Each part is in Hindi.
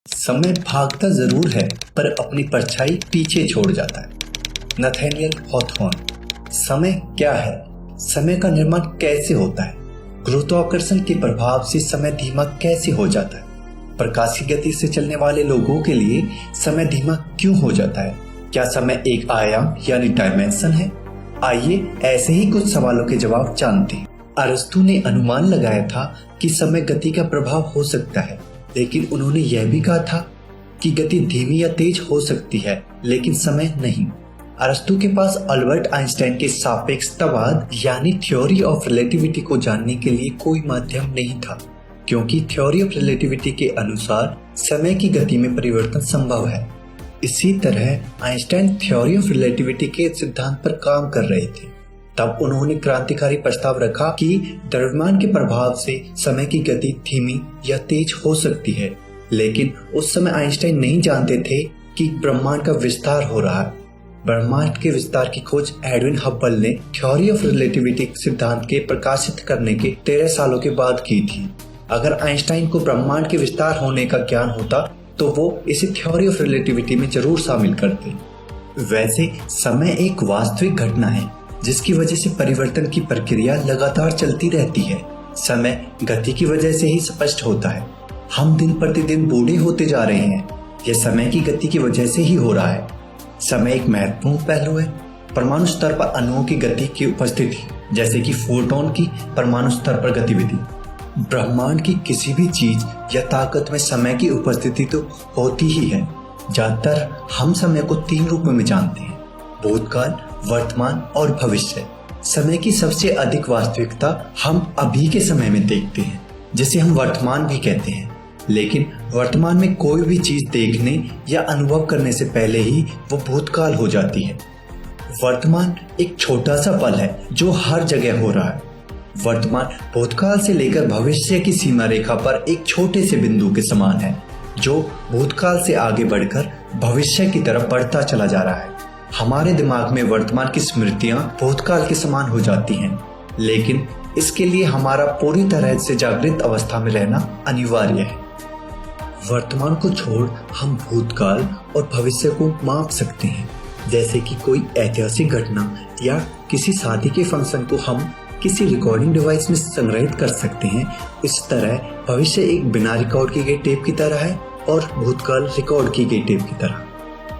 समय भागता जरूर है पर अपनी परछाई पीछे छोड़ जाता है। Nathaniel Hawthorne. समय क्या है? समय का निर्माण कैसे होता है? गुरुत्वाकर्षण के प्रभाव से समय धीमा कैसे हो जाता है? प्रकाश की गति से चलने वाले लोगों के लिए समय धीमा क्यों हो जाता है? क्या समय एक आयाम यानी डायमेंशन है? आइए ऐसे ही कुछ सवालों के जवाब जानते हैं। अरस्तु ने अनुमान लगाया था कि समय गति का प्रभाव हो सकता है, लेकिन उन्होंने यह भी कहा था कि गति धीमी या तेज हो सकती है, लेकिन समय नहीं। अरस्तु के पास अल्बर्ट आइंस्टाइन के सापेक्षतावाद यानी थ्योरी ऑफ रिलेटिविटी को जानने के लिए कोई माध्यम नहीं था, क्योंकि थ्योरी ऑफ रिलेटिविटी के अनुसार समय की गति में परिवर्तन संभव है। इसी तरह आइंस्टाइन थ्योरी ऑफ रिलेटिविटी के सिद्धांत पर काम कर रहे थे। तब उन्होंने क्रांतिकारी प्रस्ताव रखा कि द्रव्यमान के प्रभाव से समय की गति धीमी या तेज हो सकती है, लेकिन उस समय आइंस्टाइन नहीं जानते थे कि ब्रह्मांड का विस्तार हो रहा है। ब्रह्मांड के विस्तार की खोज एडविन हब्बल ने थ्योरी ऑफ रिलेटिविटी सिद्धांत के प्रकाशित करने के 13 सालों के बाद की थी। अगर आइंस्टाइन को ब्रह्मांड के विस्तार होने का ज्ञान होता तो वो इसे थ्योरी ऑफ रिलेटिविटी में जरूर शामिल करते। वैसे समय एक वास्तविक घटना है जिसकी वजह से परिवर्तन की प्रक्रिया लगातार चलती रहती है। समय गति की वजह से ही स्पष्ट होता है। हम दिन प्रतिदिन बूढ़े होते जा रहे हैं, यह समय की गति की वजह से ही हो रहा है। समय एक महत्वपूर्ण पहलू है। परमाणु स्तर पर अणुओं की गति की उपस्थिति, जैसे कि फोटोन की परमाणु स्तर पर गतिविधि। ब्रह्मांड की किसी भी चीज या ताकत में समय की उपस्थिति तो होती ही है। ज्यादातर हम समय को 3 रूपों में जानते हैं: भूतकाल, वर्तमान और भविष्य। समय की सबसे अधिक वास्तविकता हम अभी के समय में देखते हैं, जिसे हम वर्तमान भी कहते हैं। लेकिन वर्तमान में कोई भी चीज देखने या अनुभव करने से पहले ही वो भूतकाल हो जाती है। वर्तमान एक छोटा सा पल है जो हर जगह हो रहा है। वर्तमान भूतकाल से लेकर भविष्य की सीमा रेखा पर एक छोटे से बिंदु के समान है, जो भूतकाल से आगे बढ़कर भविष्य की तरफ बढ़ता चला जा रहा है। हमारे दिमाग में वर्तमान की स्मृतियां भूतकाल के समान हो जाती हैं, लेकिन इसके लिए हमारा पूरी तरह से जागृत अवस्था में रहना अनिवार्य है। वर्तमान को छोड़ हम भूतकाल और भविष्य को माप सकते हैं, जैसे कि कोई ऐतिहासिक घटना या किसी शादी के फंक्शन को हम किसी रिकॉर्डिंग डिवाइस में संग्रहित कर सकते हैं। इस तरह भविष्य एक बिना रिकॉर्ड की गई टेप की तरह है और भूतकाल रिकॉर्ड की गई टेप की तरह।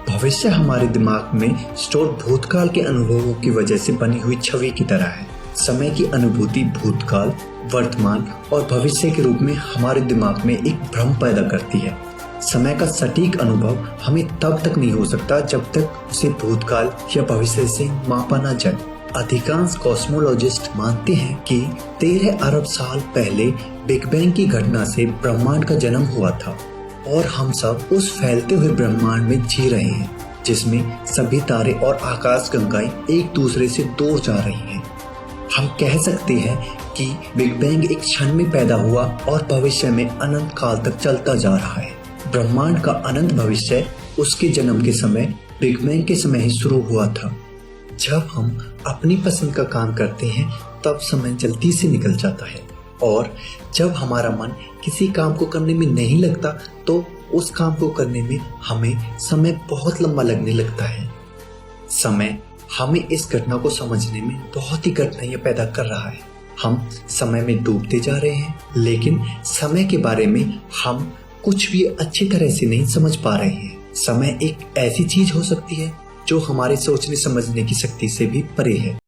भविष्य हमारे दिमाग में स्टोर भूतकाल के अनुभवों की वजह से बनी हुई छवि की तरह है। समय की अनुभूति भूतकाल, वर्तमान और भविष्य के रूप में हमारे दिमाग में एक भ्रम पैदा करती है। समय का सटीक अनुभव हमें तब तक नहीं हो सकता जब तक उसे भूतकाल या भविष्य से मापा ना जाए। अधिकांश कॉस्मोलॉजिस्ट मानते हैं कि 13 अरब साल पहले बिग बैंग की घटना से ब्रह्मांड का जन्म हुआ था और हम सब उस फैलते हुए ब्रह्मांड में जी रहे हैं, जिसमें सभी तारे और आकाश गंगाएं एक दूसरे से दूर जा रही हैं। हम कह सकते हैं कि बिग बैंग एक क्षण में पैदा हुआ और भविष्य में अनंत काल तक चलता जा रहा है। ब्रह्मांड का अनंत भविष्य उसके जन्म के समय बिग बैंग के समय ही शुरू हुआ था। जब हम अपनी पसंद का काम करते हैं तब समय जल्दी से निकल जाता है, और जब हमारा मन किसी काम को करने में नहीं लगता तो उस काम को करने में हमें समय बहुत लंबा लगने लगता है। समय हमें इस घटना को समझने में बहुत ही कठिनाइयां पैदा कर रहा है। हम समय में डूबते जा रहे हैं, लेकिन समय के बारे में हम कुछ भी अच्छी तरह से नहीं समझ पा रहे हैं। समय एक ऐसी चीज हो सकती है जो हमारे सोचने समझने की शक्ति से भी परे है।